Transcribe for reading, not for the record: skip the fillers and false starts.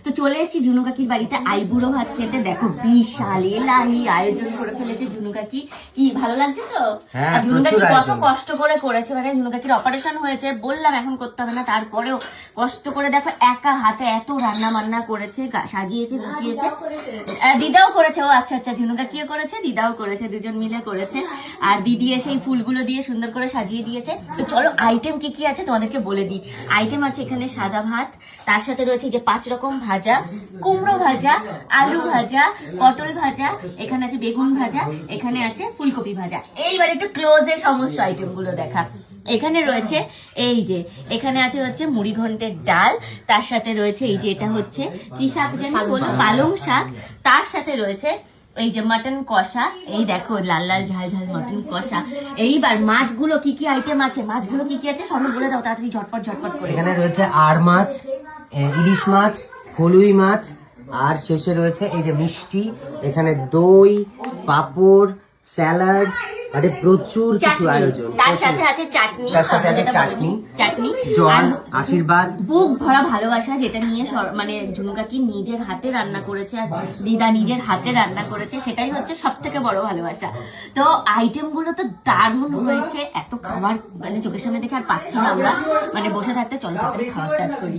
তো চলে এসেছি ঝুনু কাকির বাড়িতে আইবুড়ো ভাত খেতে। দেখো বিশাল এলাহি আয়োজন করে ফেলেছে ঝুনু কাকি। কি ভালো লাগছে তো? আর ঝুনু কাকি কত কষ্ট করে করেছে, মানে ঝুনু কাকির অপারেশন হয়েছে, বললাম এখন করতে হবে না, তারপরেও কষ্ট করে দেখো একা হাতে এত রান্না বান্না করেছে, সাজিয়েছে গুছিয়েছে। দিদাও করেছে। ও আচ্ছা আচ্ছা, ঝুনু কাকিও করেছে, দিদাও করেছে, দুজন মিলে করেছে। আর দিদি এসে এই ফুলগুলো দিয়ে সুন্দর করে সাজিয়ে দিয়েছে। তো চলো আইটেম কি কি আছে তোমাদেরকে বলে দিই। আইটেম আছে এখানে সাদা ভাত, তার সাথে রয়েছে যে 5 রকম ভাজা, কুমড়ো ভাজা, আলু ভাজা, পটল ভাজা, এখানে আছে বেগুন ভাজা, এখানে আছে ফুলকপি ভাজা। এইবার একটু ক্লোজে সমস্ত আইটেম গুলো দেখা। এখানে রয়েছে এই যে, এখানে আছে হচ্ছে মুড়ি ঘন্টের ডাল, তার সাথে রয়েছে এই যে এটা হচ্ছে কি শাক জানি বলো, পালং শাক, তার সাথে রয়েছে এই যে মাটন কষা। এই দেখো লাল লাল ঝাল ঝাল মাটন কষা। এইবার মাছগুলো কি কি আইটেম আছে, মাছগুলো কি কি আছে সব বলে দাও তাড়াতাড়ি, ঝটপট ঝটপট করে। এখানে রয়েছে আর মাছ, ইলিশ মাছ, ফলুই মাছ, আর শেষে রয়েছে এই যে মিষ্টি, এখানে দই, পাপড়, স্যালাড, মানে প্রচুর কিছু আয়োজন। তার সাথে আছে চাটনি, তার সাথে আছে চাটনি, জল, আশীর্বাদ, বুক ভরা ভালোবাসা, যেটা নিয়ে মানে ঝুনু কাকি নিজের হাতে রান্না করেছে আর দিদা নিজের হাতে রান্না করেছে, সেটাই হচ্ছে সব থেকে বড় ভালোবাসা। তো আইটেম গুলো তো দারুণ হয়েছে, এত খাবার মানে চোখের সামনে দেখে আর পাচ্ছি না আমরা, মানে বসে থাকতে। চলো তাড়াতাড়ি খাওয়া স্টার্ট করি।